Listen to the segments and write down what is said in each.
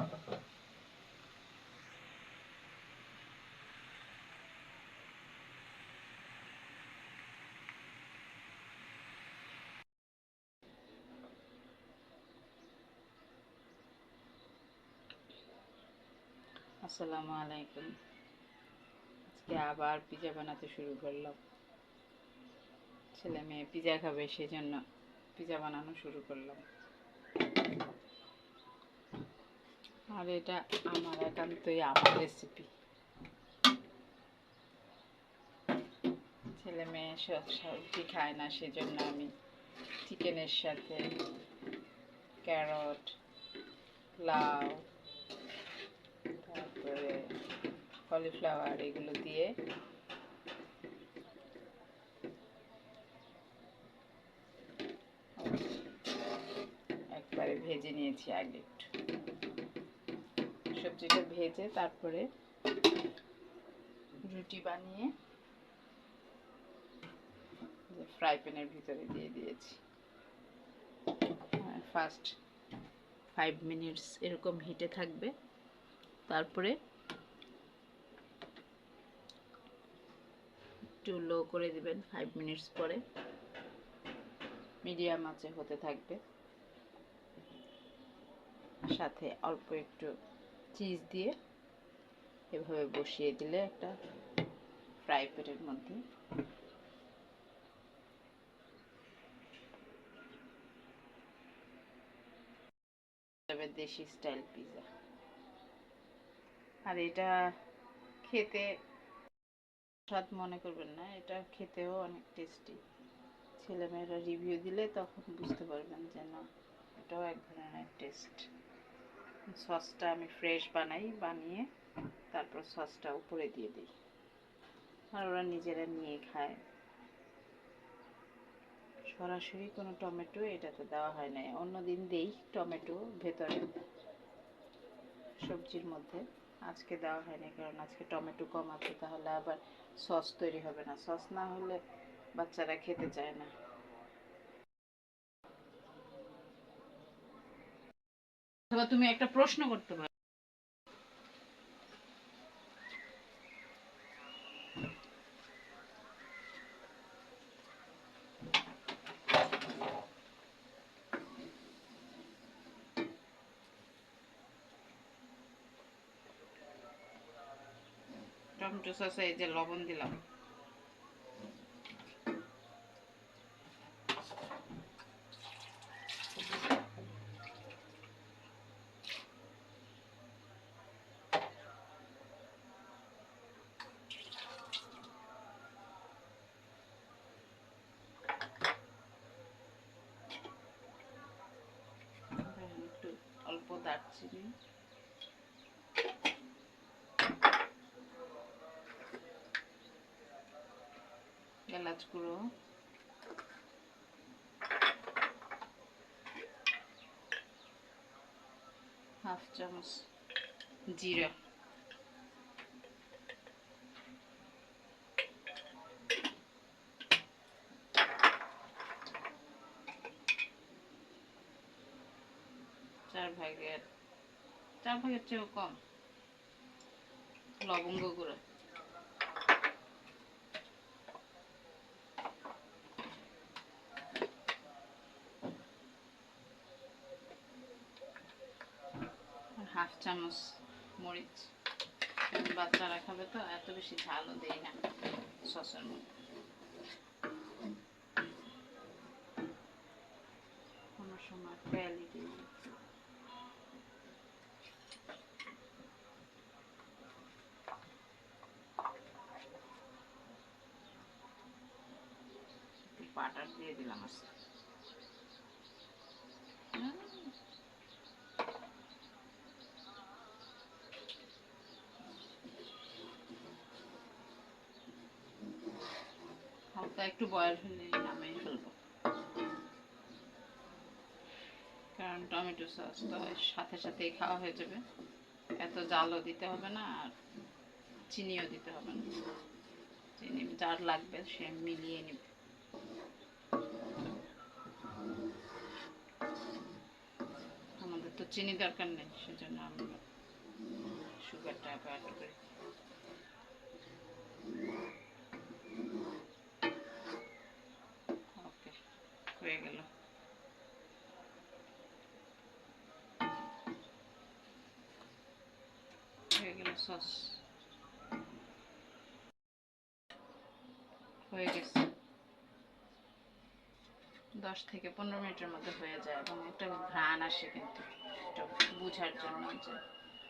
আসসালামু আলাইকুম। আজকে আবার পিজা বানাতে শুরু করলাম। ছেলে মেয়ে পিজা খাবে, সেজন্য পিজা বানানো শুরু করলাম। আর এটা আমার একান্তই আমার রেসিপি। ছেলে মেয়ে সবজি খায় না, সেজন্য আমি চিকেনের সাথে ক্যারট, লাউ, তারপরে কলিফ্লাওয়ার এগুলো দিয়ে একবারে ভেজে নিয়েছি। আগে একটু সবজিটা ভেজে তারপরে রুটি বানিয়ে ফ্রাই প্যানের ভিতরে দিয়ে দিয়েছি। ফার্স্ট 5 মিনিটস এরকম হিটে থাকবে, তারপরে একটু লো করে দিবেন। 5 মিনিটস পরে মিডিয়াম আঁচে হতে থাকবে। সাথে অল্প একটু চিজ দিয়ে এভাবে বসিয়ে দিলে একটা ফ্রাই প্যানের মধ্যে তবে দেশি স্টাইল পিজা। আর এটা খেতে স্বাদ মনে করবেন না, এটা খেতেও অনেক টেস্টি। ছেলেমেয়েরা রিভিউ দিলে তখন বুঝতে পারবেন যে না, এটাও এক ধরনের টেস্ট। সসটা আমি ফ্রেশ বানিয়ে তারপর সসটা উপরে দিয়ে দিই, আর ওরা নিজেরা নিয়ে খায়। সরাসরি কোনো টমেটো এটাতে দেওয়া হয় না। অন্যদিন দেই টমেটো ভেতরে সবজির মধ্যে, আজকে দেওয়া হয়নি কারণ আজকে টমেটো কম আছে, তাহলে আবার সস তৈরি হবে না। সস না হলে বাচ্চারা খেতে চায় না। অথবা তুমি একটা প্রশ্ন করতে পারো। টমেটো সসে এই যে লবণ দিলাম, একটু অল্প দারচিনি, এলাচ গুঁড়ো, হাফ চামচ জিরা, 4 ভাগের চেয়েও কম লবঙ্গ গুঁড়ো, হাফ চামচ মরিচ। বাচ্চারা খাবে তো, এত বেশি ঝালও দেই না সসের মধ্যে। কোনো সময় পেঁয়ালি দিই। বাটার দিয়ে দিলাম আজকে। হালকা একটু বয়েল হলে নামিয়ে ফেলবো, কারণ টমেটো সস তো সাথে সাথেই খাওয়া হয়ে যাবে। এত জালও দিতে হবে না, আর চিনিও দিতে হবে না। চিনি যার লাগবে সে মিলিয়ে নেবে। আমাদের তো চিনি দরকার নেই, সেজন্য আমি সুগারটা অ্যাড করি। ওকে, হয়ে গেল। হয়ে গেল সস, হয়ে গেছে। 10 থেকে 15 মিনিটের মধ্যে হয়ে যায় এবং একটা ঘ্রাণ আসে, কিন্তু এটা বোঝার জন্য যে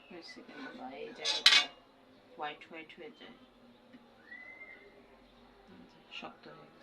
হয়েছে কিনা, বা এই জায়গাটা হোয়াইট হোয়াইট হয়ে যায়, শক্ত হয়ে গেছে।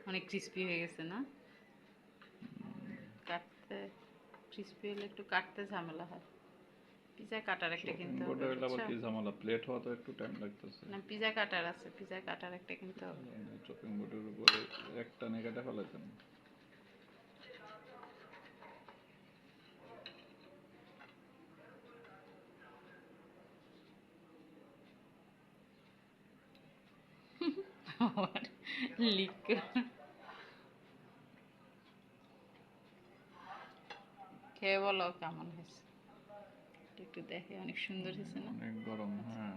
অনেক ক্রিস্পি হয়ে গেছে না? কাটতে ক্রিস্পি হলে একটু কাটতে ঝামেলা হয়। পিজা কাটার একটা কিনতে হবে। বোর্ডে আবার কি ঝামেলা, প্লেট হওয়া তো একটু টাইম লাগতেছে। না, পিজা কাটার আছে, পিজা কাটার একটা কিনতে হবে। চপিং বোর্ডের উপরে একটা নিয়ে কাটা ফেলাইতেন। লিক খেয়ে বলো কেমন হয়েছে, একটু দেখে। অনেক সুন্দর হয়েছে না? অনেক গরম। হ্যাঁ,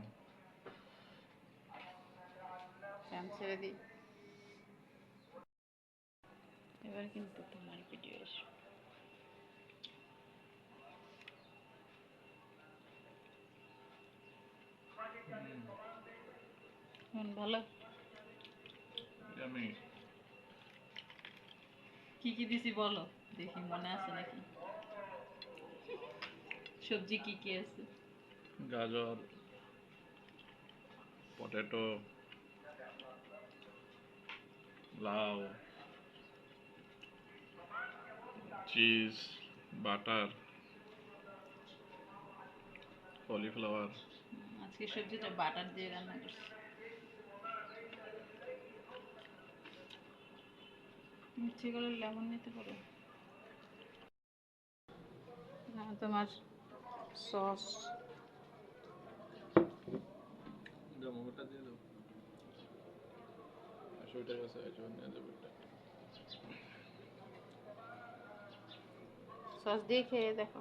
ফ্যান ছেড়ে দিই। এবার কিন্তু তোমার ভিডিও আসবে। ভালো। আমি কি কি দিছি বলো দেখি, মনে আছে নাকি? সবজি কি কি আছে? গাজর, পটেটো, লাউ, চিজ, বাটার, কলিফ্লাওয়ার। আজকে সবজিটা বাটার দিয়ে রান্না করছি। ইচ্ছে করে লেমন নিতে পারো। তোমার সস ওইটা মোবাইলটা দিয়ে দাও। আচ্ছা ওইটার কাছে আছে, নিয়ে যাবো ওইটা। সস দিয়ে খেয়ে দেখো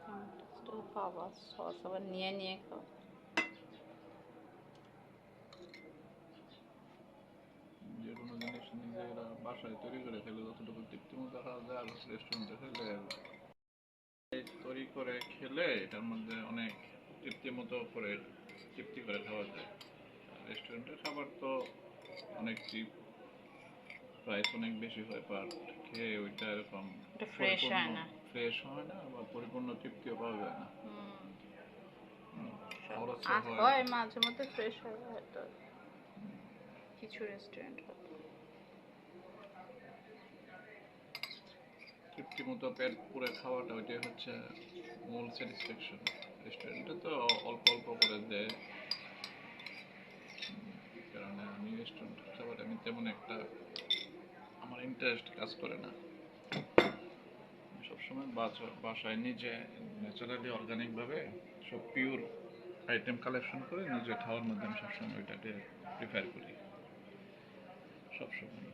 কেমন টেস্ট। ও বাবা, সস আবার নিয়ে নিয়ে খাও। যে কোনো জিনিস নিজেরা বাসায় তৈরি করে খেলে যতটুকু তৃপ্তি মতো খাওয়া যায়, আর রেস্টুরেন্টে খেলে তৈরি করে খেলে এটার মধ্যে অনেক তৃপ্তি মতো করে তৃপ্তি করে খাওয়া যায়। রেস্টুরেন্টের খাবার তো অনেক চিপ, প্রাইস অনেক বেশি হয়, বাট খেয়ে ওইটা এরকম এটা ফ্রেশ পরিপূর্ণ হয় না। ফ্রেশ হয় না বা পরিপূর্ণ তৃপ্তিও পাওয়া যায় না। খরচও আর হয়। হয় মাঝে মধ্যে ফ্রেশ হয় হয়তো কিছু রেস্টুরেন্ট হয়তো। তৃপ্তি মতো পেট পুরে খাওয়াটা ওইটাই হচ্ছে মূল স্যাটিসফ্যাকশন। রেস্টুরেন্টে তো অল্প অল্প করে দেয়, কারণে আমি রেস্টুরেন্ট খাবার আমি তেমন একটা আমার ইন্টারেস্ট কাজ করে না। আমি সবসময় বাসায় নিজে ন্যাচারালি অর্গানিকভাবে সব পিওর আইটেম কালেকশন করে নিজে খাওয়ার মধ্যে আমি সবসময় ওইটাকে প্রিফার করি সবসময়।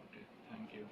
ওকে, থ্যাংক ইউ।